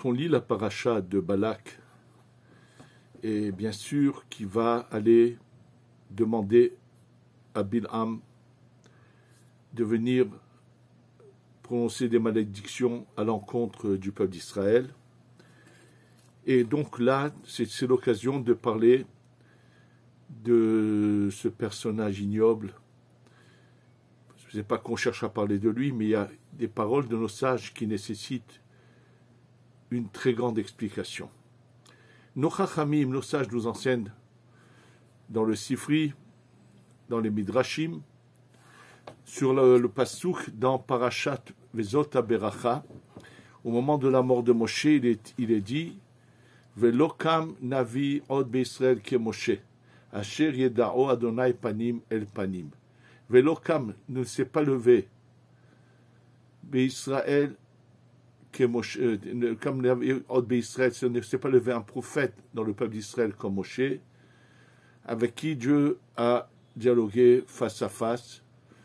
quand on lit la paracha de Balak, et bien sûr qu'il va aller demander à Bilham de venir prononcer des malédictions à l'encontre du peuple d'Israël. Et donc là, c'est l'occasion de parler de ce personnage ignoble. Ce n'est pas qu'on cherche à parler de lui, mais il y a des paroles de nos sages qui nécessitent une très grande explication. Nos chachamim, nos sages nous enseignent dans le Sifri, dans les Midrashim, sur le pasouk dans Parashat Vezot HaBeracha, au moment de la mort de Moshe, il est dit Velokam navi od beIsraël ke Moshe, asher yedao Adonai panim el panim. Velokam ne s'est pas levé beIsraël que Moshe, comme od beIsraël, ne s'est pas levé un prophète dans le peuple d'Israël comme Moshe, avec qui Dieu a dialogué face à face.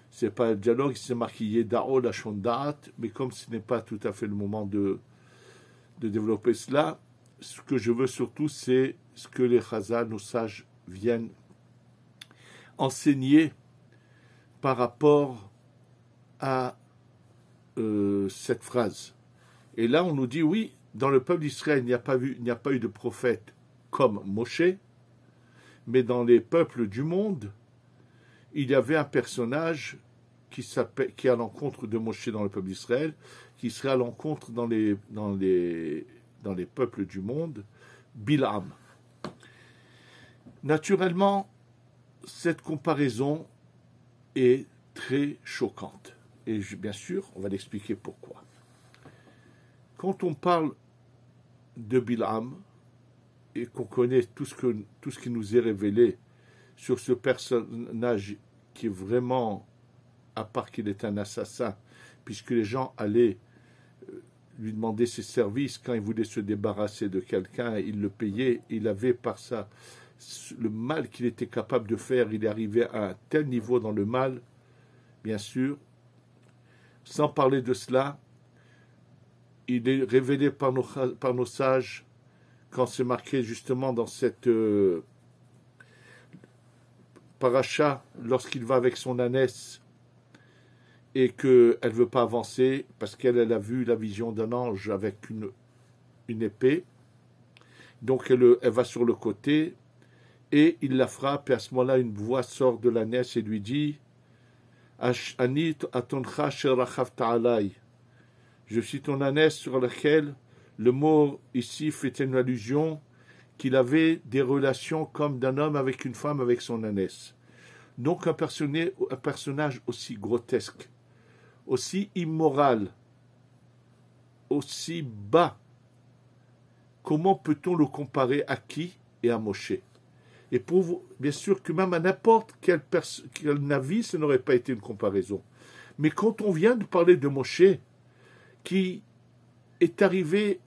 C'est pas un dialogue, c'est marqué Yedao Lashon Da'at, mais comme ce n'est pas tout à fait le moment de développer cela, ce que je veux surtout, c'est ce que les Chazal, nos sages, viennent enseigner par rapport à cette phrase. Et là, on nous dit, oui, dans le peuple d'Israël, il n'y a pas eu de prophète comme Moshe, mais dans les peuples du monde, il y avait un personnage qui est à l'encontre de Moshe dans le peuple d'Israël, qui serait à l'encontre dans les peuples du monde, Bilham. Naturellement, cette comparaison est très choquante. Et bien sûr, on va l'expliquer pourquoi. Quand on parle de Bilham, et qu'on connaît tout ce qui nous est révélé sur ce personnage qui est vraiment, à part qu'il est un assassin, puisque les gens allaient lui demander ses services, quand il voulait se débarrasser de quelqu'un, il le payait, il avait par ça le mal qu'il était capable de faire, il est arrivé à un tel niveau dans le mal, bien sûr. Sans parler de cela, il est révélé par nos sages, quand c'est marqué justement dans cette paracha, lorsqu'il va avec son ânesse et qu'elle ne veut pas avancer parce qu'elle a vu la vision d'un ange avec une épée, donc elle va sur le côté et il la frappe, et à ce moment-là une voix sort de l'ânesse et lui dit Ani atoncha sherachavta alai, je suis ton ânesse sur laquelle le mot ici fait une allusion qu'il avait des relations comme d'un homme avec une femme avec son ânesse. Donc un personnage aussi grotesque, aussi immoral, aussi bas. Comment peut-on le comparer à qui et à Moshe? Et pour vous, bien sûr que même à n'importe quel navire, ce n'aurait pas été une comparaison. Mais quand on vient de parler de Moshe, qui est arrivé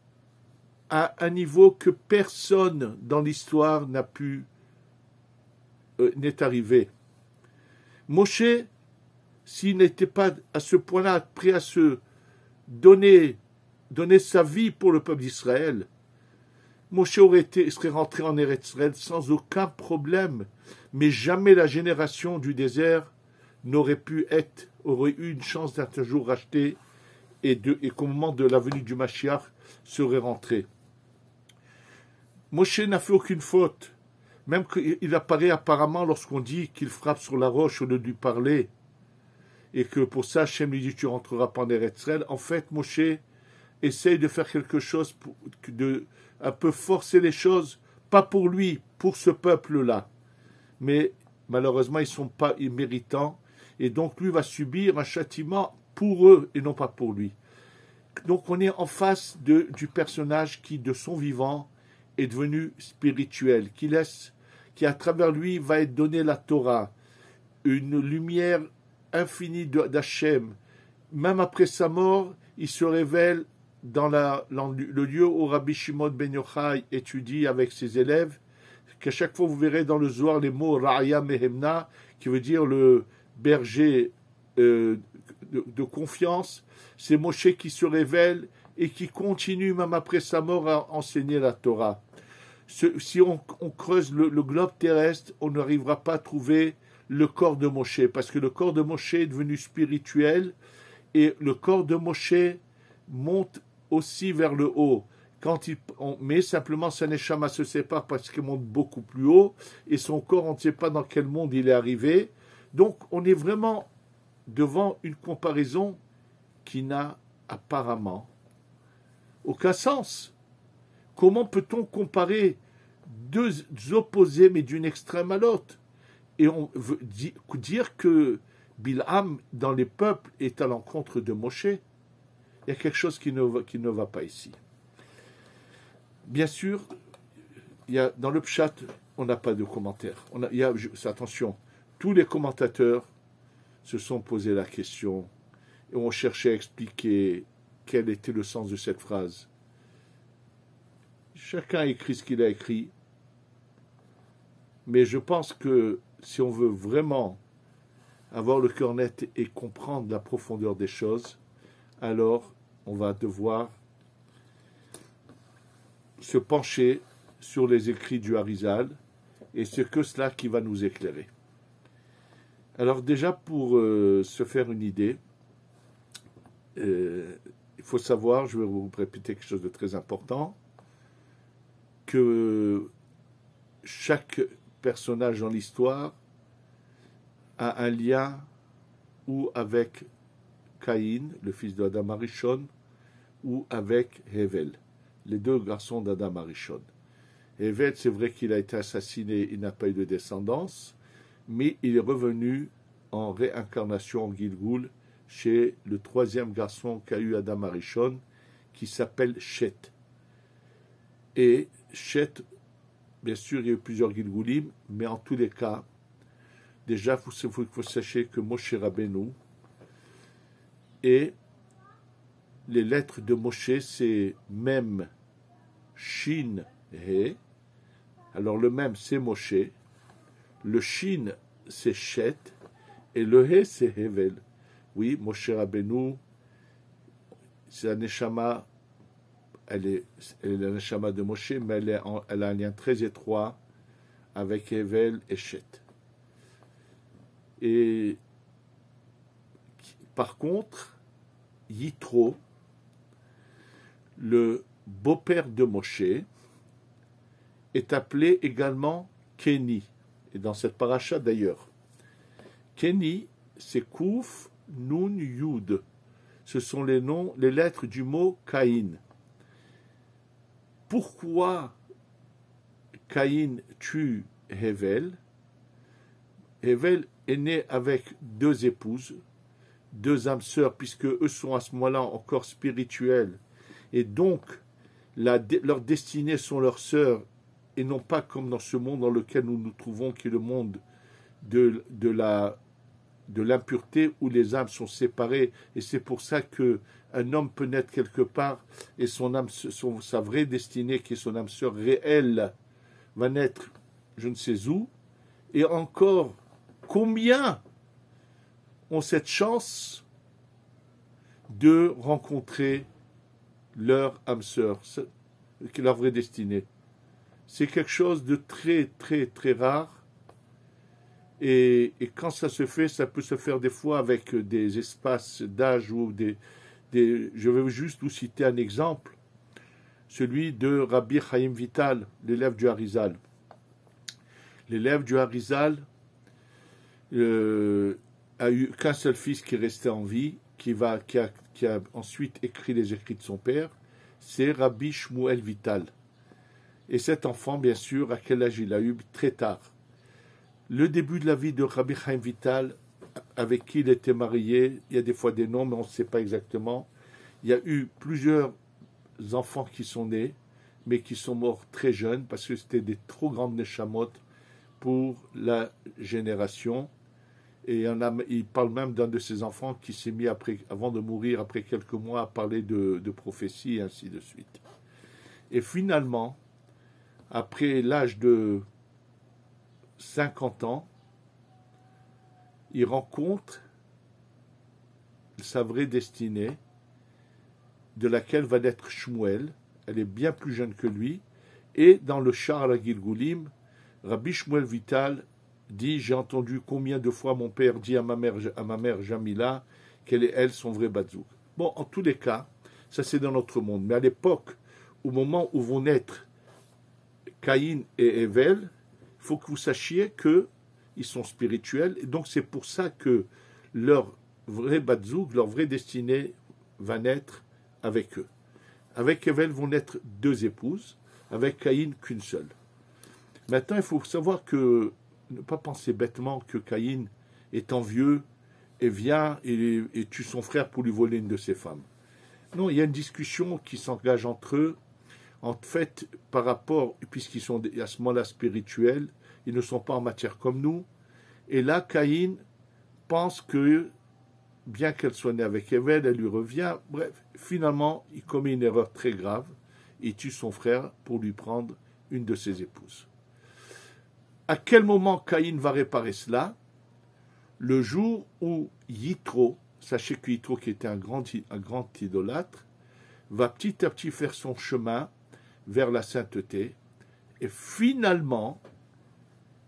à un niveau que personne dans l'histoire n'est arrivé. Moshe, s'il n'était pas à ce point-là prêt à se donner sa vie pour le peuple d'Israël, Moshe serait rentré en Eretz Israël sans aucun problème, mais jamais la génération du désert aurait eu une chance d'être un jour racheté et qu'au moment de la venue du Mashiach serait rentré. Moshe n'a fait aucune faute, même qu'il apparaît apparemment lorsqu'on dit qu'il frappe sur la roche au lieu de lui parler, et que pour ça Hachem lui dit tu rentreras pas en Eretz Israël. En fait, Moshe essaye de faire quelque chose, un peu forcer les choses, pas pour lui, pour ce peuple-là. Mais malheureusement, ils ne sont pas méritants, et donc lui va subir un châtiment pour eux et non pas pour lui. Donc on est en face du personnage qui, de son vivant, est devenu spirituel, qui à travers lui va être donné la Torah, une lumière infinie d'Hachem. Même après sa mort, il se révèle dans le lieu où Rabbi Shimon ben Yochai étudie avec ses élèves, qu'à chaque fois vous verrez dans le Zohar les mots Ra'ya Mehemna, qui veut dire le berger de confiance. C'est Moshe qui se révèle et qui continue même après sa mort à enseigner la Torah. Si on creuse le globe terrestre, on n'arrivera pas à trouver le corps de Moshe, parce que le corps de Moshe est devenu spirituel, et le corps de Moshe monte aussi vers le haut. Mais simplement, sa neshama se sépare parce qu'il monte beaucoup plus haut, et son corps, on ne sait pas dans quel monde il est arrivé. Donc, on est vraiment devant une comparaison qui n'a apparemment aucun sens. Comment peut-on comparer deux opposés, mais d'une extrême à l'autre? Et on veut dire que Bilham, dans les peuples, est à l'encontre de Moshe. Il y a quelque chose qui ne va pas ici. Bien sûr, dans le pshat, on n'a pas de commentaire. Attention, tous les commentateurs se sont posé la question et ont cherché à expliquer quel était le sens de cette phrase. Chacun a écrit ce qu'il a écrit, mais je pense que si on veut vraiment avoir le cœur net et comprendre la profondeur des choses, alors on va devoir se pencher sur les écrits du Harizal, et c'est que cela qui va nous éclairer. Alors déjà, pour se faire une idée, il faut savoir, je vais vous répéter quelque chose de très important, que chaque personnage dans l'histoire a un lien ou avec Caïn, le fils d'Adam Arishon, ou avec Hevel, les deux garçons d'Adam Arishon. Hevel, c'est vrai qu'il a été assassiné, il n'a pas eu de descendance, mais il est revenu en réincarnation en Gilgoul chez le troisième garçon qu'a eu Adam Arishon, qui s'appelle Shet. Et Shet, bien sûr, il y a eu plusieurs Gilgoulim, mais en tous les cas, déjà, il faut que vous sachiez que Moshe Rabbeinu, et les lettres de Moshe, c'est Mem, Shin, He. Alors le Mem, c'est Moshe. Le Shin, c'est Shet. Et le He, c'est Hevel. Oui, Moshe Rabbeinu, c'est la Neshama, elle est la Neshama de Moshe, mais elle a un lien très étroit avec Hevel et Shet. Et par contre, Yitro, le beau-père de Moshe, est appelé également Kéni, et dans cette paracha d'ailleurs. Kéni, c'est Kouf, Nun, Yud. Ce sont les lettres du mot Caïn. Pourquoi Caïn tue Hevel? Hevel est né avec deux épouses, deux âmes sœurs, puisque eux sont à ce moment-là encore spirituels, et donc leurs destinées sont leurs sœurs, et non pas comme dans ce monde dans lequel nous nous trouvons, qui est le monde de l'impureté, où les âmes sont séparées, et c'est pour ça que un homme peut naître quelque part, et sa vraie destinée, qui est son âme sœur réelle, va naître je ne sais où, et encore, combien ont cette chance de rencontrer leur âme sœur, leur vraie destinée. C'est quelque chose de très, très, très rare. Et quand ça se fait, ça peut se faire des fois avec des espaces d'âge ou je vais juste vous citer un exemple, celui de Rabbi Chaim Vital, l'élève du Harizal. L'élève du Harizal a eu qu'un seul fils qui est resté en vie, qui a ensuite écrit les écrits de son père, c'est Rabbi Shmuel Vital. Et cet enfant, bien sûr, à quel âge il a eu? Très tard. Le début de la vie de Rabbi Chaim Vital, avec qui il était marié, il y a des fois des noms, mais on ne sait pas exactement. Il y a eu plusieurs enfants qui sont nés, mais qui sont morts très jeunes, parce que c'était des trop grandes neshamot pour la génération. Et il parle même d'un de ses enfants qui s'est mis, avant de mourir, après quelques mois, à parler de prophétie, et ainsi de suite. Et finalement, après l'âge de 50 ans, il rencontre sa vraie destinée, de laquelle va naître Shmuel. Elle est bien plus jeune que lui. Et dans le Shar la Gilgulim, Rabbi Shmuel Vital dit, j'ai entendu combien de fois mon père dit à ma mère Jamila qu'elle et elle son vrai Batzouk. Bon, en tous les cas, ça c'est dans notre monde. Mais à l'époque, au moment où vont naître Caïn et Hevel, il faut que vous sachiez qu'ils sont spirituels. Et donc c'est pour ça que leur vrai Batzouk, leur vraie destinée va naître avec eux. Avec Hevel vont naître 2 épouses, avec Caïn qu'une seule. Maintenant, il faut savoir que, ne pas penser bêtement que Caïn est envieux et vient et tue son frère pour lui voler une de ses femmes. Non, il y a une discussion qui s'engage entre eux. En fait, par rapport, puisqu'ils sont à ce moment-là spirituels, ils ne sont pas en matière comme nous. Et là, Caïn pense que, bien qu'elle soit née avec Hevel, elle lui revient. Bref, finalement, il commet une erreur très grave. Il tue son frère pour lui prendre une de ses épouses. À quel moment Caïn va réparer cela? Le jour où Yitro, sachez que Yitro, qui était un grand idolâtre, va petit à petit faire son chemin vers la sainteté, et finalement,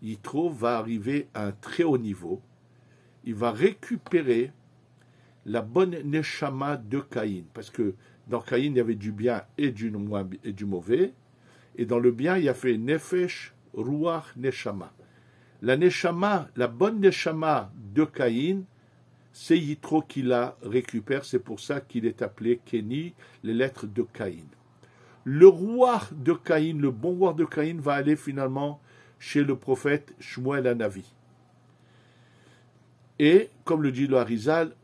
Yitro va arriver à un très haut niveau. Il va récupérer la bonne neshama de Caïn, parce que dans Caïn, il y avait du bien et du mauvais, et dans le bien, il y a fait nefesh, ruach, neshama. La neshama, la bonne neshama de Caïn, c'est Yitro qui la récupère, c'est pour ça qu'il est appelé Kéni, les lettres de Caïn. Le roi de Caïn, le bon roi de Caïn, va aller finalement chez le prophète Shmuel Hanavi. Et, comme le dit le Harizal,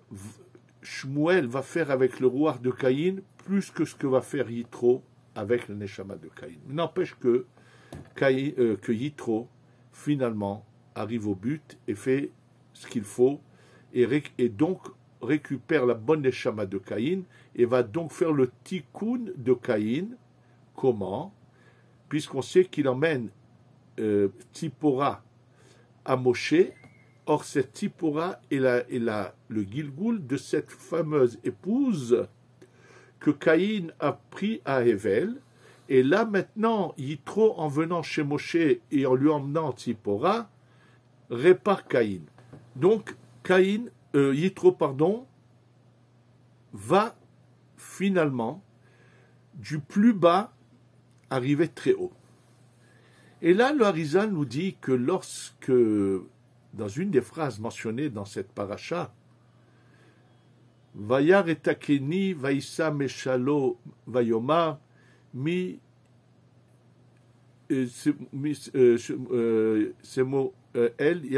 Shmuel va faire avec le roi de Caïn plus que ce que va faire Yitro avec le Neshama de Caïn. N'empêche que Yitro, finalement, arrive au but et fait ce qu'il faut, et donc récupère la bonne Neshama de Caïn, et va donc faire le tikkun de Caïn. Comment? Puisqu'on sait qu'il emmène Tzipora à Moshe. Or, cette Tzipora est le Gilgul de cette fameuse épouse que Caïn a pris à Hevel. Et là, maintenant, Yitro, en venant chez Moshe et en lui emmenant Tzipora, répare Caïn. Donc, Yitro, va finalement du plus bas arriver très haut. Et là, le Harizal nous dit que lorsque, dans une des phrases mentionnées dans cette paracha, Vayar etakeni vaïssa meshalo vayomar mi c'est mot elle, il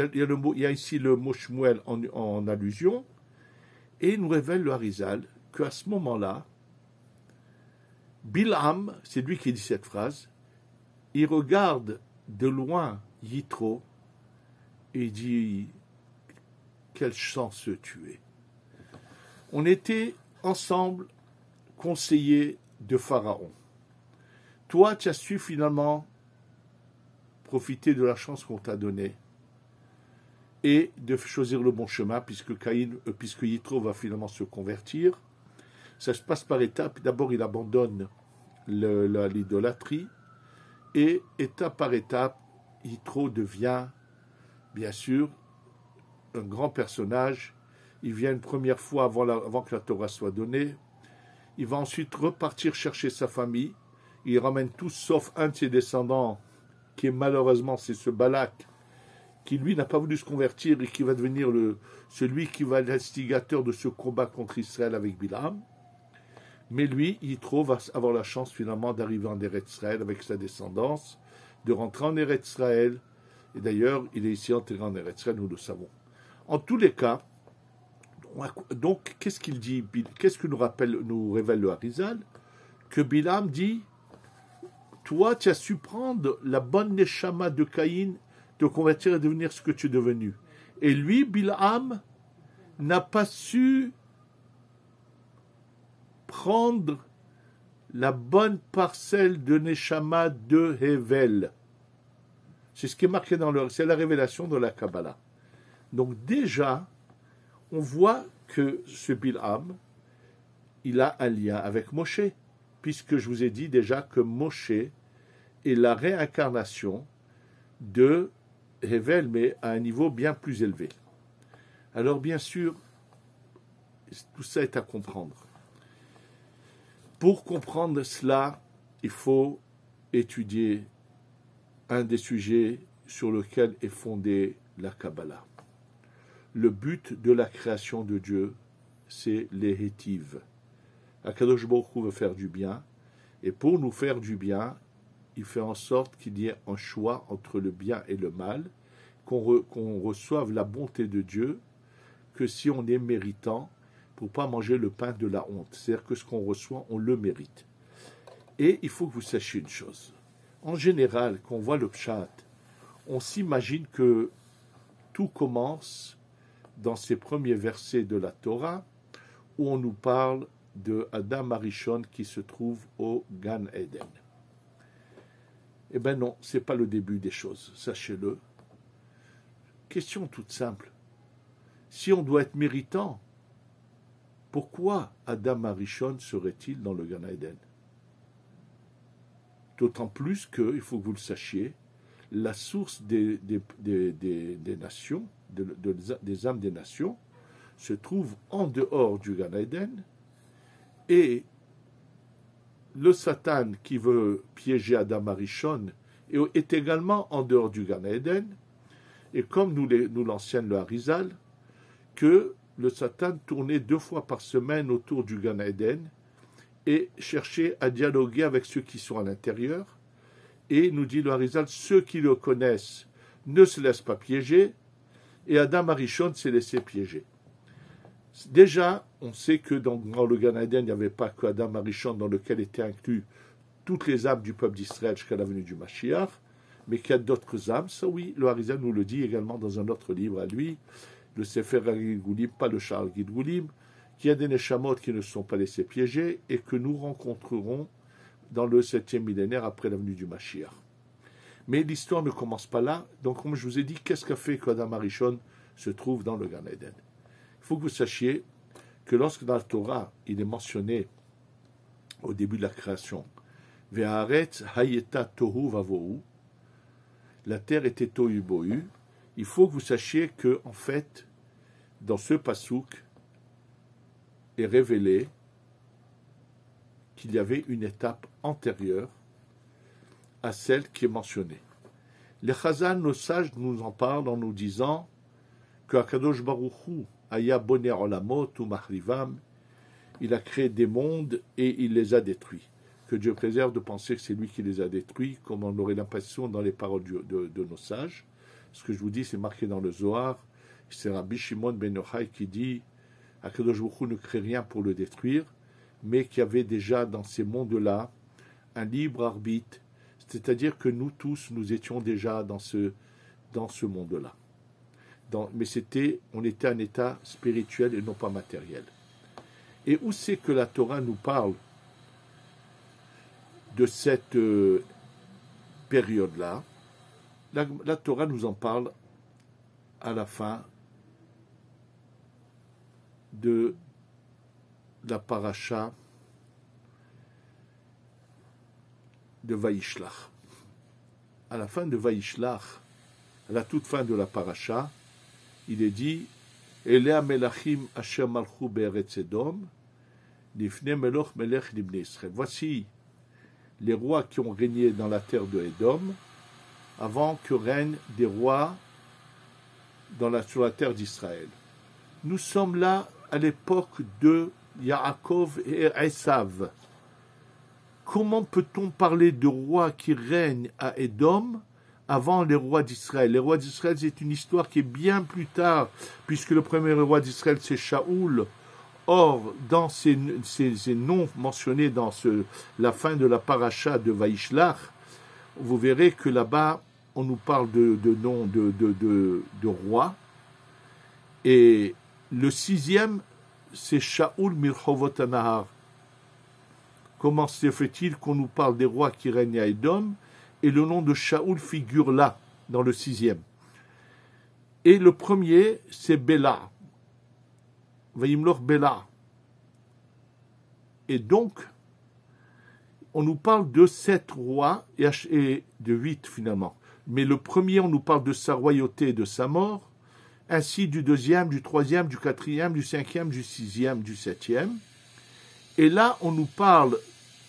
y a ici le mot Shmuel en allusion, et il nous révèle le Harizal qu'à ce moment-là, Bilham, c'est lui qui dit cette phrase, il regarde de loin Yitro et il dit quelle chance tu es. On était ensemble conseillers de Pharaon. Toi, tu as su finalement profiter de la chance qu'on t'a donnée et de choisir le bon chemin, puisque Yitro va finalement se convertir. Ça se passe par étapes. D'abord, il abandonne l'idolâtrie, et étape par étape, Yitro devient, bien sûr, un grand personnage. Il vient une première fois avant que la Torah soit donnée. Il va ensuite repartir chercher sa famille. Il ramène tous sauf un de ses descendants, qui est malheureusement, c'est ce Balak, qui lui n'a pas voulu se convertir et qui va devenir celui qui va être l'instigateur de ce combat contre Israël avec Bilham. Mais lui, Yitro, va avoir la chance finalement d'arriver en Eretz Israël avec sa descendance, de rentrer en Eretz Israël. Et d'ailleurs, il est ici enterré en Eretz Israël, nous le savons. En tous les cas, donc, qu'est-ce qu'il dit? Qu'est-ce que nous révèle le Harizal? Que Bilham dit, toi, tu as su prendre la bonne neshama de Caïn, te convertir et devenir ce que tu es devenu. Et lui, Bilham, n'a pas su prendre la bonne parcelle de neshama de Hevel. C'est ce qui est marqué c'est la révélation de la Kabbalah. Donc déjà, on voit que ce Bilham, il a un lien avec Moshe, puisque je vous ai dit déjà que Moshe est la réincarnation de Hevel, mais à un niveau bien plus élevé. Alors bien sûr, tout ça est à comprendre. Pour comprendre cela, il faut étudier un des sujets sur lequel est fondée la Kabbalah. Le but de la création de Dieu, c'est les hétives. Akadosh Baruch Hu veut faire du bien, et pour nous faire du bien, il fait en sorte qu'il y ait un choix entre le bien et le mal, qu'on reçoive la bonté de Dieu, que si on est méritant, pour ne pas manger le pain de la honte. C'est-à-dire que ce qu'on reçoit, on le mérite. Et il faut que vous sachiez une chose. En général, quand on voit le pshat, on s'imagine que tout commence dans ces premiers versets de la Torah, où on nous parle de Adam Arishon qui se trouve au Gan Eden. Eh bien non, ce n'est pas le début des choses, sachez-le. Question toute simple. Si on doit être méritant, pourquoi Adam Arishon serait-il dans le Gan Eden? D'autant plus que, il faut que vous le sachiez, la source des nations, des âmes des nations, se trouve en dehors du Gan Eden, et le Satan qui veut piéger Adam Arishon est également en dehors du Gan Eden, et comme nous l'enseigne le Harizal, que le Satan tournait 2 fois par semaine autour du Gan Eden et cherchait à dialoguer avec ceux qui sont à l'intérieur, et nous dit le Harizal, ceux qui le connaissent ne se laissent pas piéger, et Adam Arishon s'est laissé piéger. Déjà, on sait que dans le Gan Eden, il n'y avait pas que Adam Arishon dans lequel étaient inclus toutes les âmes du peuple d'Israël jusqu'à la venue du Mashiach, mais qu'il y a d'autres âmes. Ça oui, le Harizal nous le dit également dans un autre livre à lui, le Sefer HaGilgulim, pas le Sha'ar Gilgulim, qu'il y a des Neshamot qui ne se sont pas laissés piéger et que nous rencontrerons dans le 7e millénaire après la venue du Mashiach. Mais l'histoire ne commence pas là. Donc, comme je vous ai dit, qu'est-ce qu'a fait qu'Adam Arishon se trouve dans le Gan Eden? Il faut que vous sachiez que lorsque dans la Torah, il est mentionné au début de la création, Ve'aretz hayeta tohu vavohu, la terre était tohu bohu, il faut que vous sachiez que, en fait, dans ce pasouk est révélé qu'il y avait une étape antérieure à celle qui est mentionnée. Les Chazal, nos sages, nous en parlent en nous disant que Akadosh Baruch Hu aya boner olamot ou mahrivam, il a créé des mondes et il les a détruits. Que Dieu préserve de penser que c'est lui qui les a détruits, comme on aurait l'impression dans les paroles de nos sages. Ce que je vous dis, c'est marqué dans le Zohar. C'est Rabbi Shimon ben Yochai qui dit Akadosh Baruch Hu ne crée rien pour le détruire, mais qu'il y avait déjà dans ces mondes-là un libre arbitre, c'est-à-dire que nous tous, nous étions déjà dans ce monde-là. Mais on était un état spirituel et non pas matériel. Et où c'est que la Torah nous parle de cette période-là? La Torah nous en parle à la fin de la paracha de Vaishlach. À la fin de Vaishlach, à la toute fin de la paracha, il est dit Elea melachim asher malchu be'eretz Edom, nifne meloch melech libnei Israël. Voici les rois qui ont régné dans la terre de Edom, avant que règnent des rois sur la terre d'Israël. Nous sommes là à l'époque de Yaakov et Esav. Comment peut-on parler de rois qui règnent à Édom avant les rois d'Israël? Les rois d'Israël, c'est une histoire qui est bien plus tard, puisque le premier roi d'Israël, c'est Shaoul. Or, dans ces noms mentionnés dans la fin de la paracha de Vaishlach, vous verrez que là-bas, on nous parle de noms de rois. Et le 6e, c'est Shaoul Mirchovot Anahar. Comment se fait-il qu'on nous parle des rois qui règnent à Édom et le nom de Shaoul figure là, dans le 6e? Et le premier, c'est Béla. Vayimloch Béla. Et donc, on nous parle de 7 rois et de 8 finalement. Mais le premier, on nous parle de sa royauté et de sa mort, ainsi du deuxième, du troisième, du quatrième, du cinquième, du sixième, du septième. Et là, on nous parle,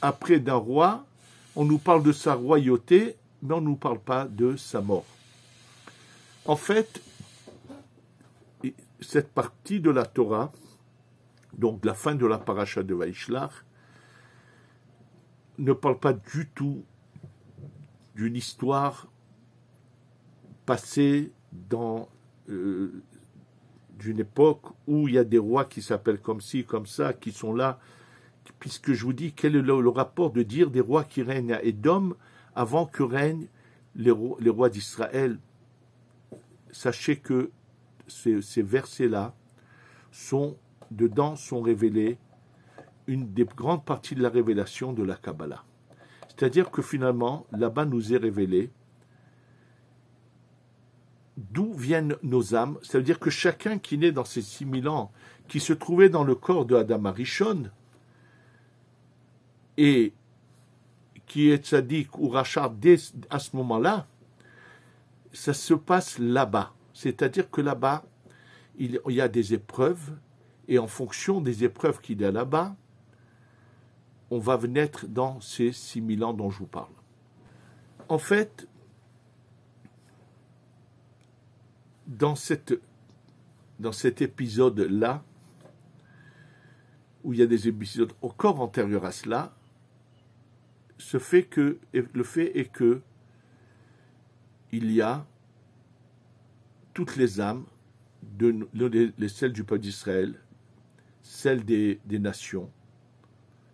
après d'un roi, on nous parle de sa royauté, mais on ne nous parle pas de sa mort. En fait, cette partie de la Torah, donc la fin de la paracha de Vaishlach, ne parle pas du tout d'une histoire passée dans d'une époque où il y a des rois qui s'appellent comme ci, comme ça, qui sont là, puisque je vous dis quel est le rapport de dire des rois qui règnent à Édom avant que règnent les rois d'Israël. Sachez que ces versets-là dedans sont révélés une des grandes parties de la révélation de la Kabbalah. C'est-à-dire que finalement, là-bas nous est révélé d'où viennent nos âmes. Ça veut dire que chacun qui naît dans ces 6000 ans, qui se trouvait dans le corps de Adam Arishon, et qui est tzaddik ou rachar dès à ce moment-là, ça se passe là-bas. C'est-à-dire que là-bas, il y a des épreuves, et en fonction des épreuves qu'il y a là-bas, on va naître dans ces 6000 ans dont je vous parle. En fait, dans cet épisode-là, où il y a des épisodes encore antérieurs à cela, le fait est que il y a toutes les âmes, celles du peuple d'Israël, celles des nations,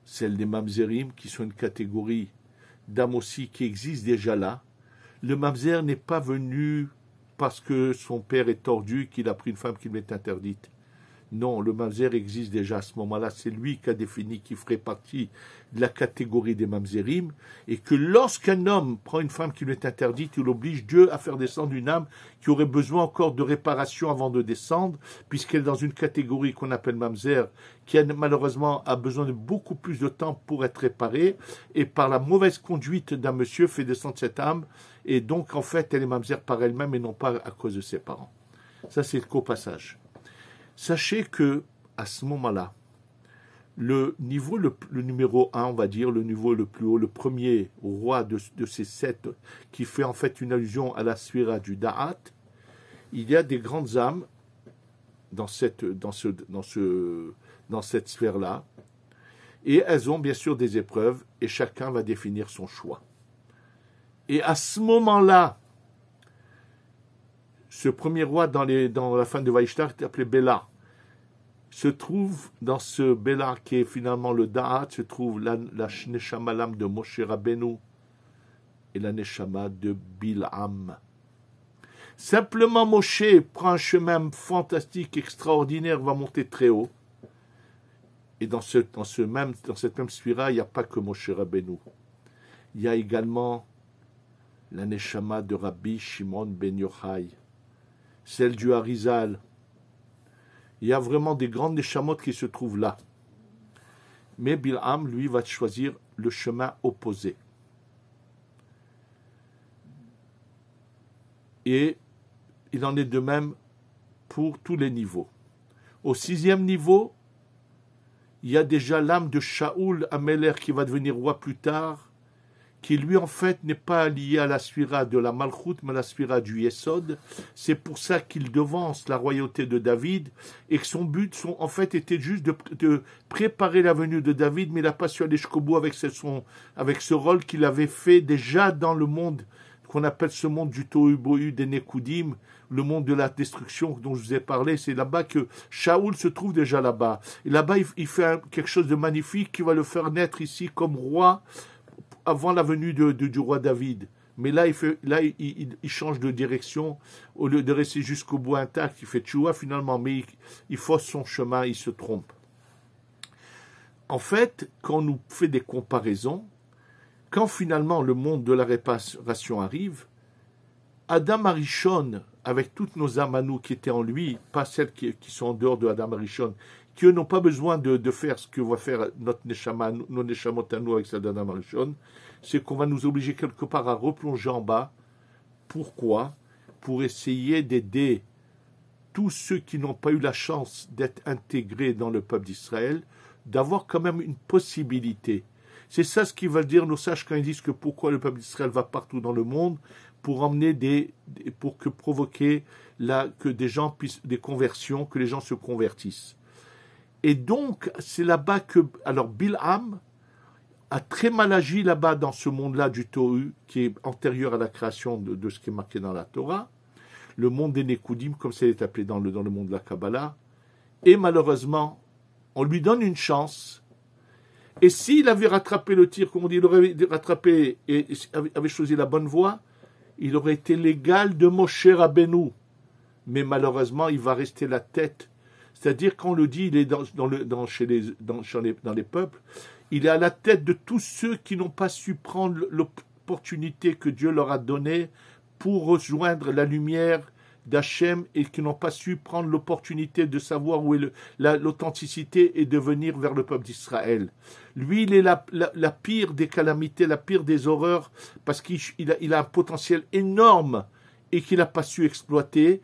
celles des mamzerim, qui sont une catégorie d'âmes aussi qui existe déjà là. Le mamzer n'est pas venu parce que son père est tordu, qu'il a pris une femme qui lui est interdite. Non, le mamzer existe déjà à ce moment-là. C'est lui qui a défini qu'il ferait partie de la catégorie des mamzerim, et que lorsqu'un homme prend une femme qui lui est interdite, il oblige Dieu à faire descendre une âme qui aurait besoin encore de réparation avant de descendre, puisqu'elle est dans une catégorie qu'on appelle mamzer, qui malheureusement a besoin de beaucoup plus de temps pour être réparée, et par la mauvaise conduite d'un monsieur fait descendre cette âme, et donc en fait elle est mamzer par elle-même et non pas à cause de ses parents. Ça c'est le copassage. Sachez que à ce moment-là, le numéro 1, on va dire, le niveau le plus haut, le premier roi de ces 7, qui fait en fait une allusion à la sphira du Da'at, il y a des grandes âmes dans cette sphère-là, et elles ont bien sûr des épreuves, et chacun va définir son choix. Et à ce moment-là, ce premier roi dans la fin de Vaishlach, qui est appelé Béla, se trouve dans ce Béla qui est finalement le Da'at, se trouve la Neshama, l'âme de Moshe Rabbeinu, et la Neshama de Bil'am. Simplement Moshe prend un chemin fantastique, extraordinaire, va monter très haut. Et dans cette même sphira, il n'y a pas que Moshe Rabbeinu. Il y a également la Neshama de Rabbi Shimon ben Yochai, celle du Harizal. Il y a vraiment des grandes neshamot qui se trouvent là. Mais Bil'am, lui, va choisir le chemin opposé. Et il en est de même pour tous les niveaux. Au 6e niveau, il y a déjà l'âme de Shaoul Améler qui va devenir roi plus tard, qui lui en fait n'est pas lié à la sphira de la Malchut, mais à la sphira du Yesod. C'est pour ça qu'il devance la royauté de David, et que son but en fait était juste de préparer la venue de David, mais il n'a pas su aller jusqu'au bout avec ce rôle qu'il avait fait déjà dans le monde qu'on appelle ce monde du Tohu Bohu des Nekoudim, le monde de la destruction dont je vous ai parlé. C'est là-bas que Shaoul se trouve déjà là-bas. Et là-bas, il fait quelque chose de magnifique qui va le faire naître ici comme roi avant la venue du roi David. Mais là, il change de direction. Au lieu de rester jusqu'au bout intact, il fait tchouva finalement, mais il fausse son chemin, il se trompe. En fait, quand on nous fait des comparaisons, quand finalement le monde de la réparation arrive, Adam Arishon, avec toutes nos âmes à nous qui étaient en lui, pas celles qui sont en dehors de Adam Arishon, qui eux n'ont pas besoin de faire ce que va faire notre Neshama, nos Neshamot à nous avec Sadana Marishon, c'est qu'on va nous obliger quelque part à replonger en bas. Pourquoi? Pour essayer d'aider tous ceux qui n'ont pas eu la chance d'être intégrés dans le peuple d'Israël, d'avoir quand même une possibilité. C'est ça ce qu'ils veulent dire nos sages quand ils disent que pourquoi le peuple d'Israël va partout dans le monde, pour emmener provoquer que des gens puissent, des conversions, que les gens se convertissent. Et donc, c'est là-bas que, alors Bilham a très mal agi là-bas dans ce monde-là du Tohu, qui est antérieur à la création de ce qui est marqué dans la Torah, le monde des Nekoudim, comme ça est appelé dans le monde de la Kabbalah, et malheureusement, on lui donne une chance, et s'il avait rattrapé le tir, comme on dit, il aurait rattrapé et avait choisi la bonne voie, il aurait été l'égal de Moshe Rabbeinu. Mais malheureusement, il va rester la tête. C'est-à-dire, quand on le dit, il est dans les peuples, il est à la tête de tous ceux qui n'ont pas su prendre l'opportunité que Dieu leur a donnée pour rejoindre la lumière d'Hachem et qui n'ont pas su prendre l'opportunité de savoir où est l'authenticité et de venir vers le peuple d'Israël. Lui, il est la pire des calamités, la pire des horreurs, parce qu'il a un potentiel énorme et qu'il n'a pas su exploiter.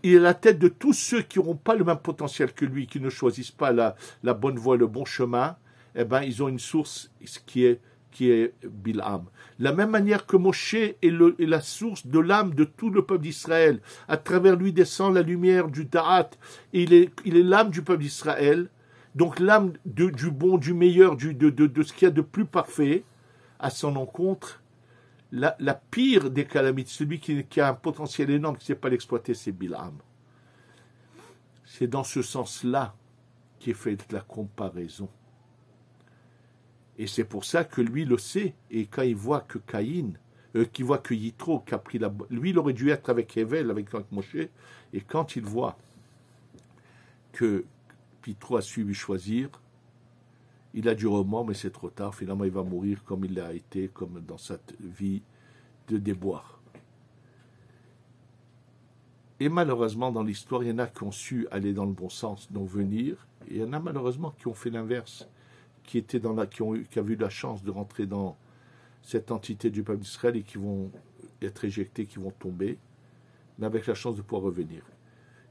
Il est à la tête de tous ceux qui n'auront pas le même potentiel que lui, qui ne choisissent pas la bonne voie, le bon chemin. Eh ben, ils ont une source qui est Bilham. De la même manière que Moshe est la source de l'âme de tout le peuple d'Israël. À travers lui descend la lumière du Da'at. Il est l'âme du peuple d'Israël. Donc l'âme du bon, du meilleur, de ce qu'il y a de plus parfait. À son encontre, la pire des calamités, celui qui a un potentiel énorme, qui ne sait pas l'exploiter, c'est Bilham. C'est dans ce sens-là qu'est faite la comparaison. Et c'est pour ça que lui le sait. Et quand il voit que qu'il voit que Yitro, qui a pris lui, il aurait dû être avec Hevel, avec Moshe. Et quand il voit que Yitro a su lui choisir, il a du remords, mais c'est trop tard. Finalement, il va mourir comme il l'a été, comme dans cette vie de déboire. Et malheureusement, dans l'histoire, il y en a qui ont su aller dans le bon sens, donc venir. Et il y en a malheureusement qui ont fait l'inverse, qui avaient eu la chance de rentrer dans cette entité du peuple d'Israël et qui vont être éjectés, qui vont tomber, mais avec la chance de pouvoir revenir.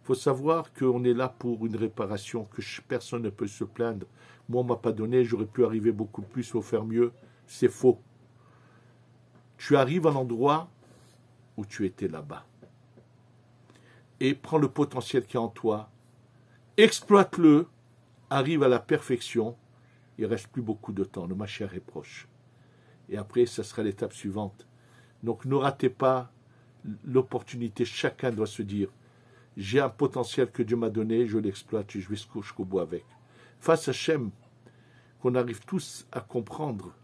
Il faut savoir qu'on est là pour une réparation, que personne ne peut se plaindre. Moi, on ne m'a pas donné, j'aurais pu arriver beaucoup plus, il faut faire mieux. C'est faux. Tu arrives à l'endroit où tu étais là-bas. Et prends le potentiel qui est en toi, exploite-le, arrive à la perfection. Il ne reste plus beaucoup de temps, le Mashiach est proche. Et après, ça sera l'étape suivante. Donc ne ratez pas l'opportunité, chacun doit se dire, j'ai un potentiel que Dieu m'a donné, je l'exploite et je vais jusqu'au bout avec. Face à Hachem, qu'on arrive tous à comprendre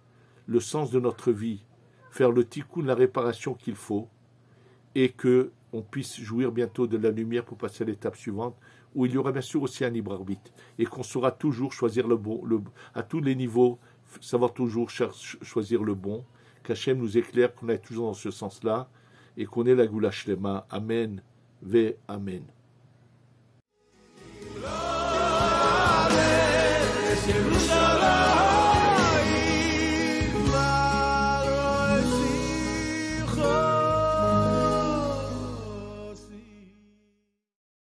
le sens de notre vie, faire le tikkun, la réparation qu'il faut, et qu'on puisse jouir bientôt de la lumière pour passer à l'étape suivante, où il y aura bien sûr aussi un libre arbitre, et qu'on saura toujours choisir le bon, à tous les niveaux, savoir toujours choisir le bon, qu'Hachem nous éclaire, qu'on aille toujours dans ce sens-là, et qu'on ait la Goula Shlema. Amen, ve Amen.